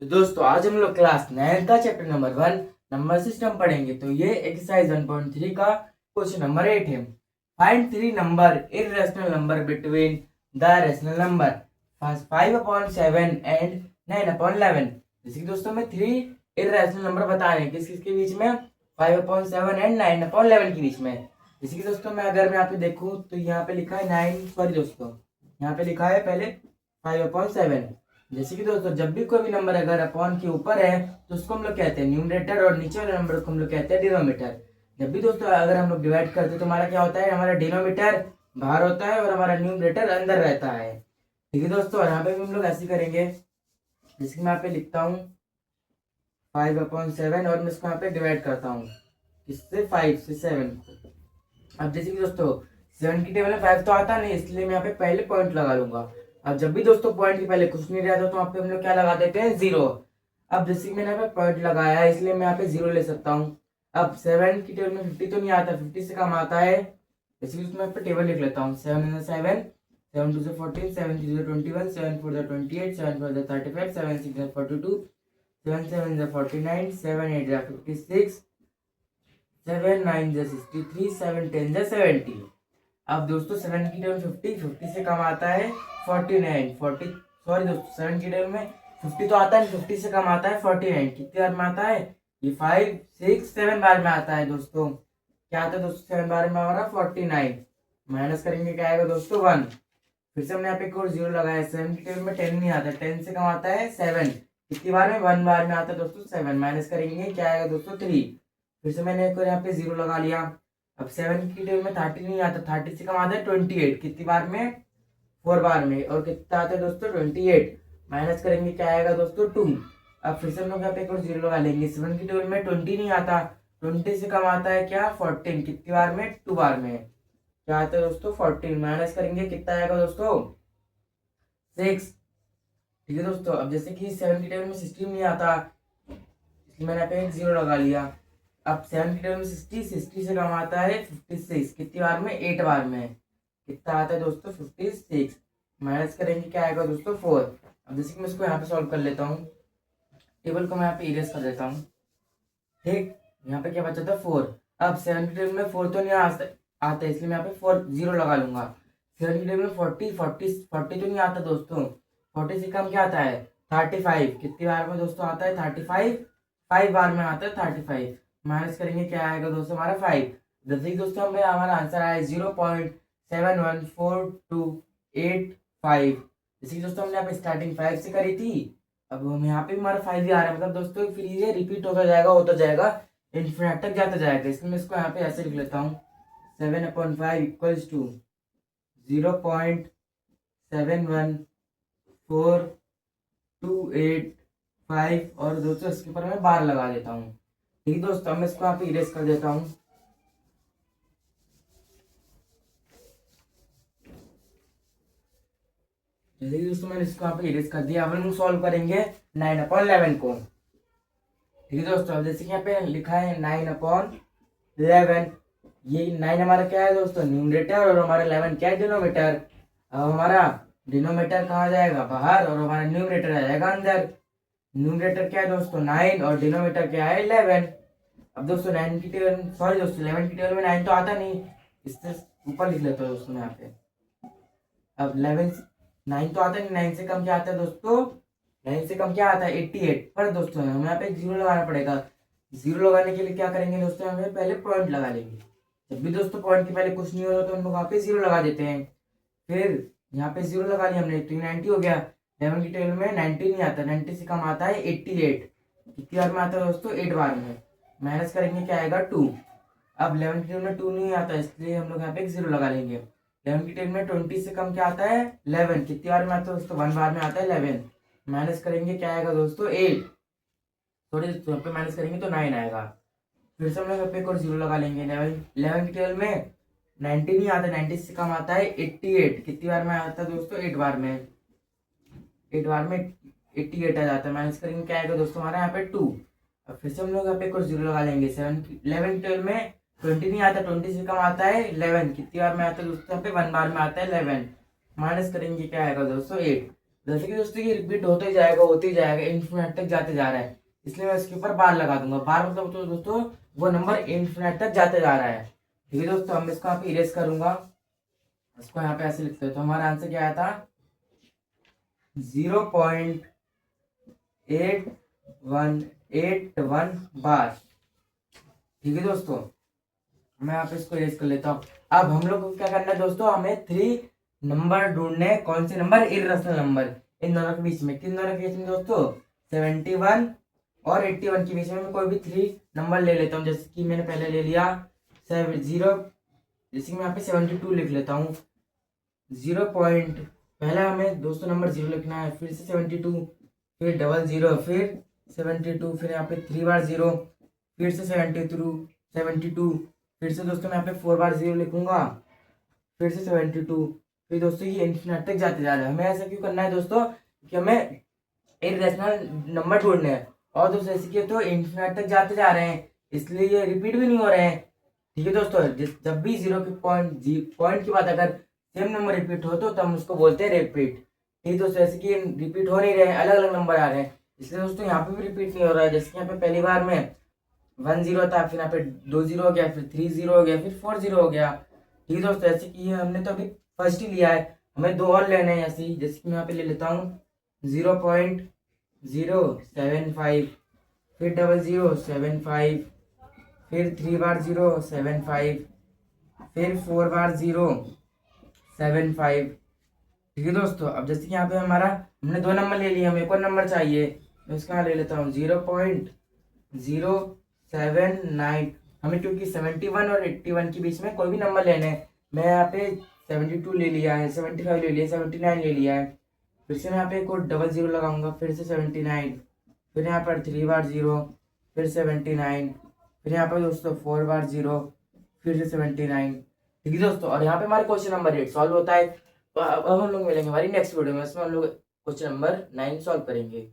तो दोस्तों आज हम लोग क्लास 9 का चैप्टर नंबर 1 नंबर सिस्टम पढ़ेंगे। तो ये एक्सरसाइज 1.3 का क्वेश्चन नंबर 8 है। Find 3 number irrational number between the rational number 5/7 and 9/11। जैसे कि दोस्तों में 3 इरेशनल नंबर बता रहे हैं किस किसके बीच में, 5/7 एंड 9/11 के बीच में। जैसे कि दोस्तों मैं अगर मैं यहाँ पे देखूँ तो यहाँ पे लिखा है 9, सॉरी दोस्तों यहाँ पे लिखा है पहले 5/7। जैसे कि दोस्तों जब भी कोई भी नंबर अगर अपॉन के ऊपर है तो उसको हम लोग कहते हैं न्यूमरेटर और नीचे वाले नंबर को हम लोग कहते हैं डिनोमिनेटर। जब भी दोस्तों अगर हम लोग डिवाइड करते हैं तो हमारा क्या होता है, हमारा डिनोमिनेटर बाहर होता है और हमारा न्यूमरेटर अंदर रहता है। ठीक है दोस्तों, यहाँ पे भी हम लोग ऐसे करेंगे। जैसे कि मैं यहाँ पे लिखता हूँ 5/7 और मैं इसको यहाँ पे डिवाइड करता हूँ किससे, 5 से 7। अब जैसे कि दोस्तों 7 की टेबल में 5 तो आता नहीं, इसलिए मैं यहाँ पे पहले पॉइंट लगा लूंगा। अब जब भी दोस्तों पॉइंट के पहले कुछ नहीं रहता तो वहाँ पे हम लोग क्या लगा देते हैं, 0। अब जैसे कि मैंने यहाँ पे पॉइंट लगाया है इसलिए मैं यहाँ पे 0 ले सकता हूँ। अब 7 की टेबल में 50 तो नहीं आता, 50 से कम आता है, इसलिए उसमें यहाँ पे टेबल लिख लेता हूँ। 7 7 7 2 14, 7 3 21, 7 4 28, 7 4 35, 7 6 42, 7 7 49, 7 8 56, 7 9 63, 7 10 70। अब दोस्तों 7 की टेबल 50 से कम आता है 49, 40, सॉरी दोस्तों 7 की टेबल में 50 तो आता है, 50 से कम आता है 49। कितनी बार में आता है ये, 5 6 7 बार में आता है दोस्तों। क्या आता है दोस्तों 7 बार में हमारा 49, माइनस करेंगे क्या आएगा दोस्तों 1। फिर से हमने यहाँ पे एक और 0 लगाया। 7 की टेबल में 10 नहीं आता, 10 से कम आता है 7। कितनी बार में, 1 बार में आता है दोस्तों 7, माइनस करेंगे क्या आएगा दोस्तों 3। फिर से मैंने एक और यहाँ पे 0 लगा लिया। अब 7 की टेबल में 30 नहीं आता, 30 से कम आता है 28। कितनी बार में, 4 बार में। और कितना आता है दोस्तों 28, माइनस करेंगे क्या आएगा दोस्तों 2। अब फिर से हम लोग यहाँ पे एक और 0 लगा लेंगे। 7 की टेबल में 20 नहीं आता, 20 से कम आता है क्या, 14। कितनी बार में, 2 बार में। क्या आता है दोस्तों 14, माइनस करेंगे कितना आएगा दोस्तों 6। ठीक है दोस्तों, अब जैसे कि 7 की टेबल में 16 नहीं आता, इसलिए मैंने यहाँ पे एक 0 लगा लिया। अब 7 की टेबल में 60 से कम आता है 56। कितनी बार में, 8 बार में। कितना आता है दोस्तों 56, माइनस करेंगे क्या आएगा दोस्तों 4। अब जैसे कि मैं इसको यहाँ पे सॉल्व कर लेता हूँ, टेबल को मैं यहाँ पे इरेज कर देता हूँ। ठीक, यहाँ पे क्या बचा था 4। अब 7 की टेबल में 4 तो नहीं आता, इसलिए मैं यहाँ पे 4 0 लगा लूंगा। 7 की टेबल में 40 तो नहीं आता दोस्तों, 40 से कम क्या आता है 35। कितनी बार में दोस्तों आता है 35, 5 बार में आता है 35। माइनस करेंगे क्या आएगा दोस्तों हमारा 5। जैसे कि दोस्तों हमें हमारा आंसर आया 0.71428 जैसे कि दोस्तों हमने यहाँ पे स्टार्टिंग 5 से करी थी, अब हम यहाँ पे हमारा 5 ही आ रहा है। मतलब दोस्तों फिर ये रिपीट होता जाएगा इन्फिनिट तक जाता जाएगा। इसलिए मैं इसको यहाँ पे ऐसे लिख लेता हूँ 7/5 इक्वल्स टू 0.71428 और दोस्तों इसके ऊपर मैं बार लगा देता हूँ। ठीक है दोस्तों, मैं इसको यहाँ पे इरेज कर देता हूँ। जैसे कि दोस्तों मैंने इसको यहाँ पे इरेज कर दिया। अब हम सॉल्व करेंगे 9/11 को। ठीक है दोस्तों, अब जैसे कि यहाँ पे लिखा है 9/11, ये 9 हमारा क्या है दोस्तों न्यूमरेटर और हमारा 11 क्या है डिनोमिनेटर। अब हमारा डिनोमिनेटर कहाँ जाएगा, बाहर, और हमारा न्यूमरेटर आ जाएगा अंदर। न्यूमरेटर क्या है दोस्तों 9 और डिनोमिनेटर क्या है 11। अब दोस्तों 9 की टेबल, सॉरी दोस्तों 11 की टेबल में 9 तो आता नहीं, इससे ऊपर लिख लेता हूँ दोस्तों यहाँ पे। अब 11 9 तो आता नहीं, 9 से कम क्या आता है दोस्तों, 9 से कम क्या आता है 88। पर दोस्तों हमें यहाँ पे 0 लगाना पड़ेगा। 0 लगाने के लिए क्या करेंगे दोस्तों, हमें पहले पॉइंट लगा लेंगे। जब भी दोस्तों पॉइंट के पहले कुछ नहीं होता तो हम लोग वहाँ पे 0 लगा देते हैं। फिर यहाँ पे 0 लगा लिया हमने तो 90 हो गया। 11 की टेबल में 90 नहीं आता, 90 से कम आता है 88। कितनी बार में आता है दोस्तों 8 बार में। माइनस करेंगे क्या आएगा 2। अब 11 की टेबल में 2 नहीं आता, इसलिए हम लोग यहाँ पे 0 लगा लेंगे। 11 की टेबल में 20 से कम क्या आता है 11। कितनी बार में आता है दोस्तों 1 बार में आता है 11। माइनस करेंगे क्या आएगा दोस्तों 8, थोड़ी यहाँ पे माइनस करेंगे तो 9 आएगा। फिर से हम लोग यहाँ पे एक और 0 लगा लेंगे। 11 की टेबल में 90 नहीं आता, 90 से कम आता है 88। कितनी बार में आता है दोस्तों 8 बार में, 8 बार में 88 आ जाता है। माइनस करेंगे क्या आएगा दोस्तों हमारा यहाँ पे 2। अब फिर से हम लोग यहाँ पे एक और 0 लगा लेंगे। 11 की टेबल में 20 नहीं आता, 20 से कम आता है 11। कितनी बार में आता है दोस्तों यहाँ पे 1 बार में आता है 11। माइनस करेंगे क्या आएगा दोस्तों 8। जैसे कि दोस्तों ये रिपीट होते ही जाएगा, इन्फिनिट तक जाते जा रहा है, इसलिए मैं इसके ऊपर बार लगा दूंगा। बार मतलब तो दोस्तों वो नंबर इन्फिनिट तक जाते जा रहा है। ठीक है दोस्तों, हम इसको यहाँ पे इरेज करूंगा, इसको यहाँ पे ऐसे लिखते हैं। तो हमारा आंसर क्या आया था, 0.8181 बार। ठीक है दोस्तों, मैं यहाँ पे इसको इरेज कर लेता हूँ। अब हम लोग को क्या करना है दोस्तों, हमें 3 नंबर ढूंढने हैं। कौन से नंबर, इर्रेशनल नंबर, इन दोनों के बीच में। किन दोनों के बीच में दोस्तों, 71 और 81 के बीच में मैं कोई भी 3 नंबर ले लेता हूँ। जैसे कि मैंने पहले ले लिया 0, जैसे कि मैं यहाँ पे 72 लिख लेता हूँ। 0 पॉइंट, पहला हमें दोस्तों नंबर 0 लिखना है, फिर से 72, फिर 00, फिर 72, फिर यहाँ पे 3 बार 0, फिर से 72, फिर से दोस्तों मैं यहाँ पे 4 बार 0 लिखूंगा, फिर से 72, फिर दोस्तों ये इन्फिनिट तक जाते जा रहे हैं। हमें ऐसा क्यों करना है दोस्तों, कि हमें इरेशनल नंबर ढूंढने हैं। और दोस्तों ऐसे कि तो इन्फिनिट तक जाते जा रहे हैं, इसलिए ये रिपीट भी नहीं हो रहे हैं। ठीक है दोस्तों, जब भी 0 के पॉइंट की बात अगर सेम नंबर रिपीट हो तो हम उसको बोलते हैं रिपीट। ठीक है दोस्तों, ऐसे कि रिपीट हो नहीं रहे हैं, अलग अलग नंबर आ रहे हैं, इसलिए दोस्तों यहाँ पे भी रिपीट नहीं हो रहा है। जैसे कि यहाँ पे पहली बार में 10 था, फिर यहाँ पे 20 हो गया, फिर 30 हो गया, फिर 40 हो गया। ठीक है दोस्तों, ऐसे कि हमने तो अभी फर्स्ट ही लिया है, हमें 2 और लेने हैं ऐसे ही। जैसे कि मैं यहाँ पे ले लेता हूँ 0.075, फिर 0075, फिर 3 बार 075, फिर 4 बार 075। ठीक है दोस्तों, अब जैसे कि यहाँ पे हमारा हमने 2 नंबर ले लिए, हमें एक और नंबर चाहिए, मैं इसका यहाँ ले लेता हूँ 0.079। हमें क्योंकि 71 और 81 के बीच में कोई भी नंबर लेने हैं, मैं यहाँ पे 72 ले लिया है, 75 ले लिया, 79 ले लिया है। फिर से मैं यहाँ पे एक और 00 लगाऊंगा, फिर से 79, फिर यहाँ पर 3 बार 0, फिर 79, फिर यहाँ पर दोस्तों 4 बार 0, फिर से 79। ठीक है दोस्तों, और यहाँ पे हमारे क्वेश्चन नंबर 8 सॉल्व होता है। तो अब हम लोग मिलेंगे हमारी नेक्स्ट वीडियो में, इसमें हम लोग क्वेश्चन नंबर 9 सॉल्व करेंगे।